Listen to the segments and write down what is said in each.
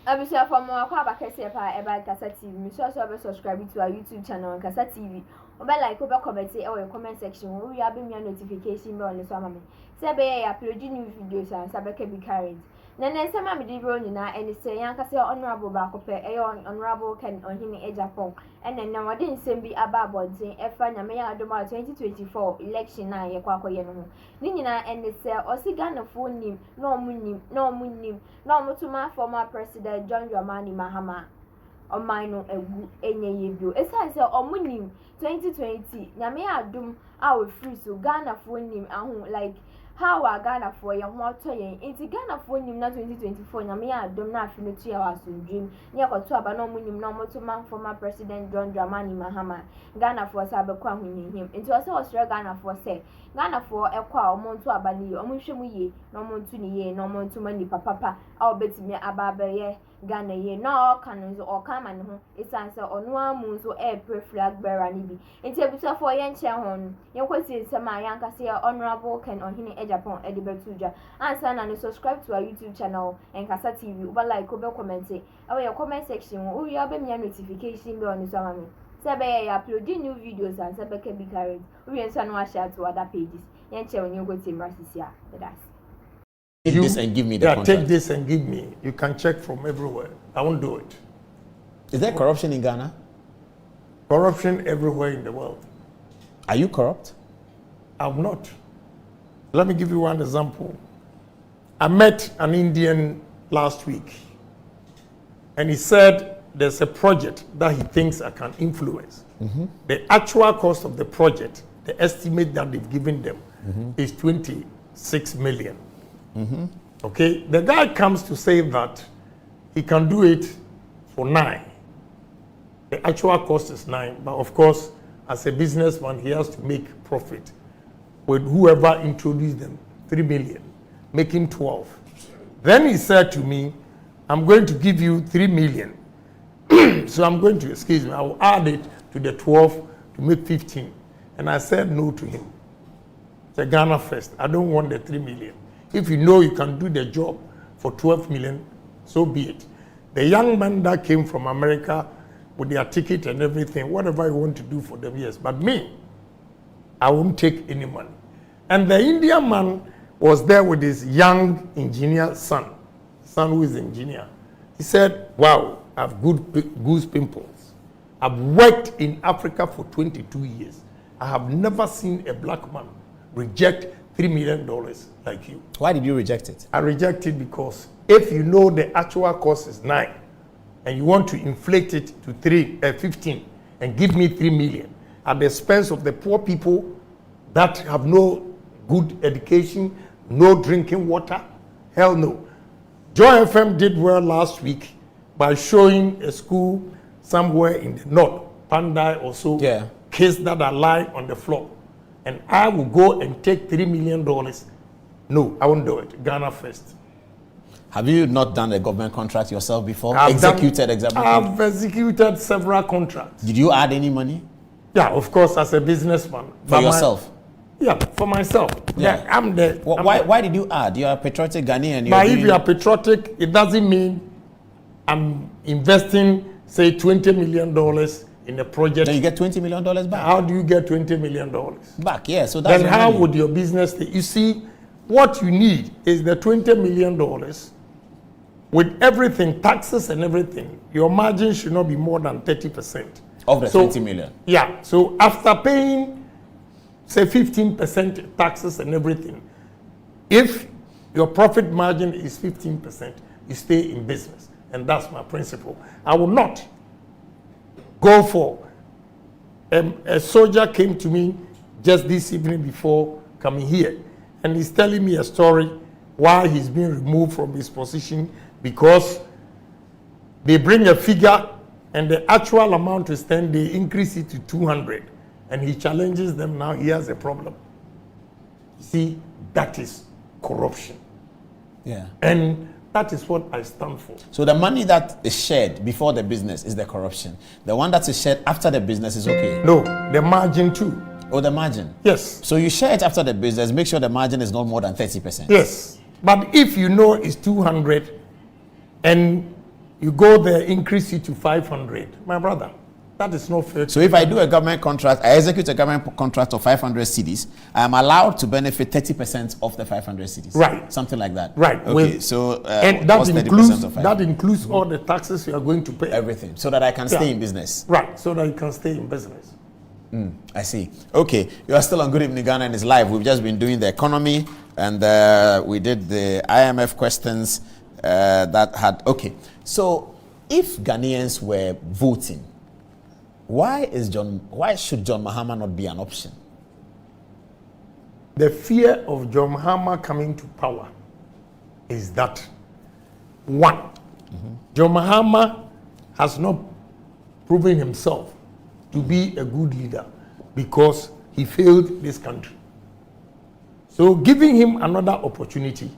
Abisha from Mwakwa Kesepa about Kasa TV. So subscribe to our YouTube channel Kasa TV. Oba like oba comment or comment section. We have been notification on the summer. Say upload new videos and sabeke be carried. Nene sama me di bro nyina and say yankase honorable bakope honorable Ken Ohini Ejapon and then now wadi nsem bi aba abonten efa nyame ya adoma 2024 election na ye kwa akoye no ni nyina and say osigana fo nim na omunim na omutuma former president John Mahama oman no egu enye yebio esa say omunim 2020 nyame ya adom a we free so Ghana fo nim ahu like how are Ghana for your motor into Ghana for him na 2024 na me adom na afi no tua waso dream ne akoto aba no munim na moto man former president John Mahama Ghana for say abekwa hunyihim into say Australia Ghana for say Ghana for ekwa omonto aba ni omonhwemu ye na omonto ni ye na omonto mani papa a obetimi aba abaye Ghana ye na kanzo o kama ne ho isan say ono amu so pre flag bearer ni bi into ebusa for ye nche ho ye kwesi nsema yanka say honorable Ken Ohini Ejapon Edibetuja answer na subscribe to our YouTube channel ENKASA TV uba like oba comment your comment section o you be me notification be on so mama say ya upload new videos and say be be carried we answer no share to other pages yen che when you go to Marcisia that's take this and give me the contract. Take this and give me. You can check from everywhere. I won't do it. Is there corruption in Ghana? Corruption everywhere in the world. Are you corrupt? I'm not. Let me give you one example. I met an Indian last week, and he said there's a project that he thinks I can influence. The actual cost of the project, the estimate that they've given them, is 26 million. Okay, the guy comes to say that he can do it for 9. The actual cost is 9, but of course, as a businessman, he has to make profit with whoever introduced them, 3 million, making 12. Then he said to me, I'm going to give you 3 million. So I'm going to, excuse me, I will add it to the 12 to make 15. And I said no to him. It's Ghana first. I don't want the 3 million. If you know you can do the job for 12 million, so be it. The young man that came from America with their ticket and everything, whatever you want to do for them, yes. But me, I won't take any money. And the Indian man was there with his young engineer son who is an engineer. He said, wow, I have goose pimples. I've worked in Africa for 22 years. I have never seen a black man reject $3 million like you. Why did you reject it? I reject it because if you know the actual cost is 9 and you want to inflate it to 15 and give me 3 million at the expense of the poor people that have no good education, no drinking water, hell no. Joy FM did well last week by showing a school somewhere in the north, Pandai or so, kids that are lying on the floor. And I will go and take $3 million. No, I won't do it. Ghana first. Have you not done a government contract yourself before? I've executed several contracts. Did you add any money? Yeah, of course, as a businessman. For yourself? Yeah, for myself. Yeah, I'm the. Why did you add? You are a patriotic Ghanaian. But if you are patriotic, it doesn't mean I'm investing, say, $20 million in a project. Then you get $20 million back. How do you get $20 million back? Yeah, so that's then how would your business stay? You see, what you need is the $20 million with everything, taxes and everything. Your margin should not be more than 30%. Of the 20 million? Yeah, so after paying, say, 15% taxes and everything, if your profit margin is 15%, you stay in business. And that's my principle. I will not go for. A soldier came to me just this evening before coming here, and he's telling me a story why he's being removed from his position because they bring a figure and the actual amount is 10, they increase it to 200, and he challenges them. Now he has a problem. See, that is corruption. Yeah. And that is what I stand for. So the money that is shared before the business is the corruption. The one that is shared after the business is okay. No, the margin too. Oh, the margin? Yes. So you share it after the business, make sure the margin is not more than 30%. Yes. But if you know it's 200 and You go there, increase it to 500. My brother, that is not fair. So if I do a government contract, I execute a government contract of 500 cedis, I am allowed to benefit 30% of the 500 cedis. Right. Something like that. Right. Okay. So and what's 30% of 500? that includes all the taxes you are going to pay. Everything. So that I can stay in business. Right. So that you can stay in business. I see. Okay. You are still on Good Evening Ghana and it's live. We've just been doing the economy and we did the IMF questions that had. Okay. So if Ghanaians were voting, why should John Mahama not be an option? The fear of John Mahama coming to power is that, one, John Mahama has not proven himself to be a good leader because he failed this country. So giving him another opportunity,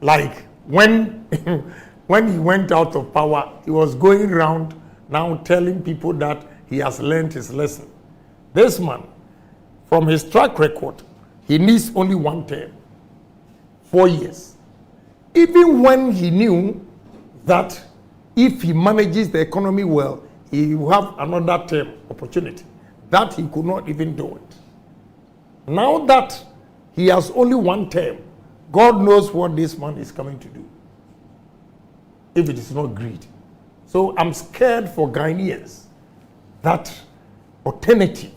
like when he went out of power, he was going around now telling people that he has learned his lesson. This man, from his track record, he needs only one term, 4 years. Even when he knew that if he manages the economy well, he will have another term opportunity, that he could not even do it. Now that he has only one term, God knows what this man is coming to do, if it is not greed. So I'm scared for Ghanaians that alternative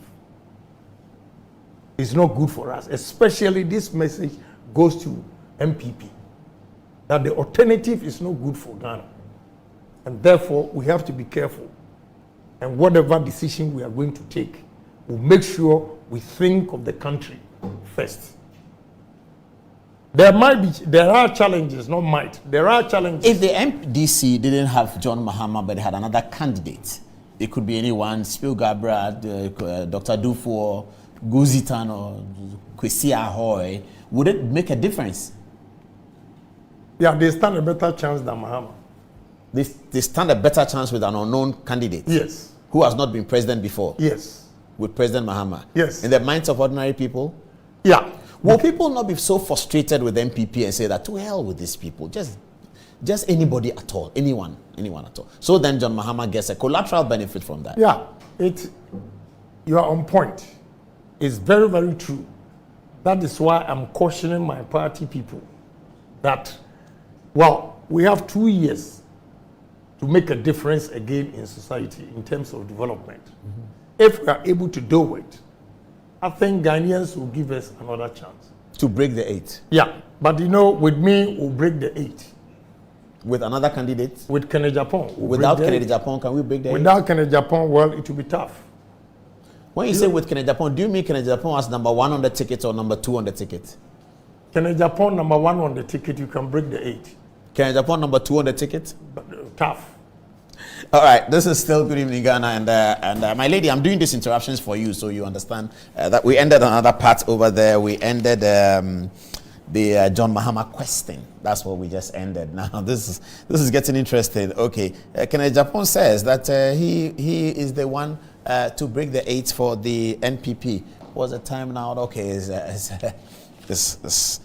is not good for us, especially this message goes to MPP, that the alternative is not good for Ghana. And therefore, we have to be careful. And whatever decision we are going to take, we'll make sure we think of the country first. There are challenges, not might. There are challenges. If the MDC didn't have John Mahama, but they had another candidate, it could be anyone, Spilgar Brad, Dr. Dufour, Guzitan, or Kwesi Ahoy. Would it make a difference? Yeah, they stand a better chance than Mahama. They stand a better chance with an unknown candidate. Yes. Who has not been president before. Yes. With President Mahama. Yes. In the minds of ordinary people. Yeah. Will people not be so frustrated with MPP and say that to hell with these people? Just anybody at all, anyone at all. So then John Mahama gets a collateral benefit from that. Yeah, you are on point. It's very, very true. That is why I'm cautioning my party people that, well, we have 2 years to make a difference again in society in terms of development. If we are able to do it, I think Ghanaians will give us another chance. To break the 8? Yeah, but with me, we'll break the 8. With another candidate? With Kennedy Japan. Without Kennedy Japan, can we break the 8? Without Kennedy Japan, well, it will be tough. When you say with Kennedy Japan, do you mean Kennedy Japan as number 1 on the ticket or number 2 on the ticket? Kennedy Japan number 1 on the ticket, you can break the 8. Kennedy Japan number 2 on the ticket? But, tough. All right, this is still Good Evening Ghana, and my lady, I'm doing these interruptions for you so you understand that we ended another part over there. We ended the John Mahama question. That's what we just ended. Now this is getting interesting. Okay, Kennedy Japan says that he is the one to break the 8 for the NPP. What's the time now? Okay, it's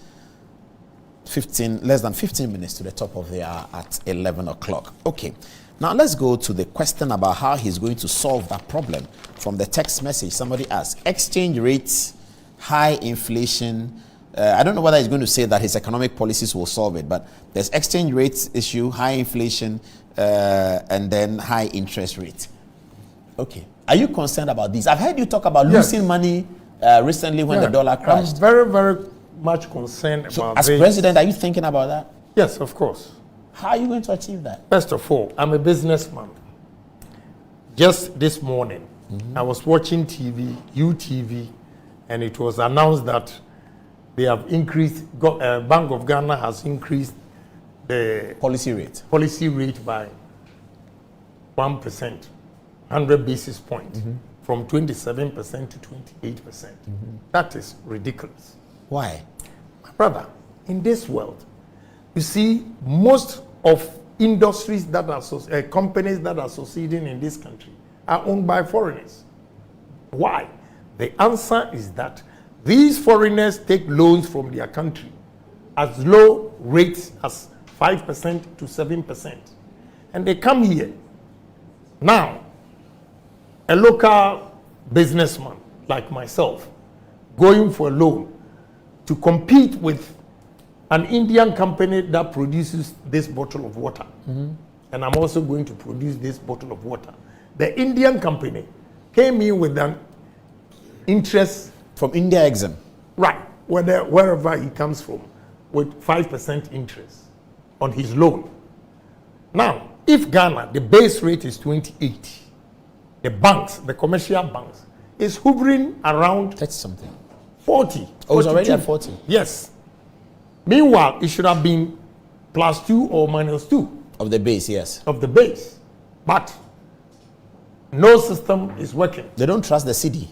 15, less than 15 minutes to the top of the hour at 11 o'clock. Okay. Now let's go to the question about how he's going to solve that problem. From the text message, somebody asked, exchange rates, high inflation. I don't know whether he's going to say that his economic policies will solve it, but there's exchange rates issue, high inflation, and then high interest rate. Okay. Are you concerned about these? I've heard you talk about losing money recently when the dollar crashed. I'm very, very much concerned about this. As president, are you thinking about that? Yes, of course. How are you going to achieve that? First of all, I'm a businessman. Just this morning, I was watching TV, UTV, and it was announced that they have increased, Bank of Ghana has increased the policy rate by 1%, 100 basis points, from 27% to 28%. That is ridiculous. Why? My brother, in this world, you see, most of industries that are companies that are succeeding in this country are owned by foreigners. Why? The answer is that these foreigners take loans from their country at low rates as 5% to 7%. and they come here. Now, a local businessman like myself going for a loan to compete with an Indian company that produces this bottle of water, and I'm also going to produce this bottle of water. The Indian company came in with an interest from India Exim, right, wherever he comes from, with 5% interest on his loan. Now, if Ghana, the base rate is 28, the banks, the commercial banks, is hovering around that's something. 40. Oh, it's already at 40. Yes. Meanwhile, it should have been +2 or -2 Of the base, yes. of the base. But no system is working. They don't trust the city.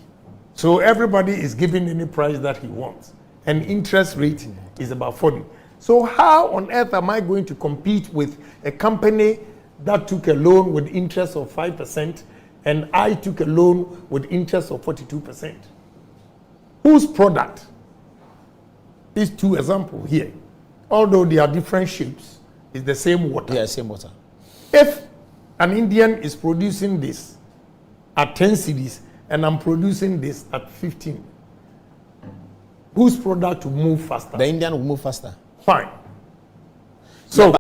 So everybody is giving any price that he wants. And interest rate is about 40. So how on earth am I going to compete with a company that took a loan with interest of 5% and I took a loan with interest of 42%? Whose product? These two examples here, although they are different shapes, it's the same water. Yeah, same water. If an Indian is producing this at 10 cedis and I'm producing this at 15, whose product will move faster? The Indian will move faster. Fine. So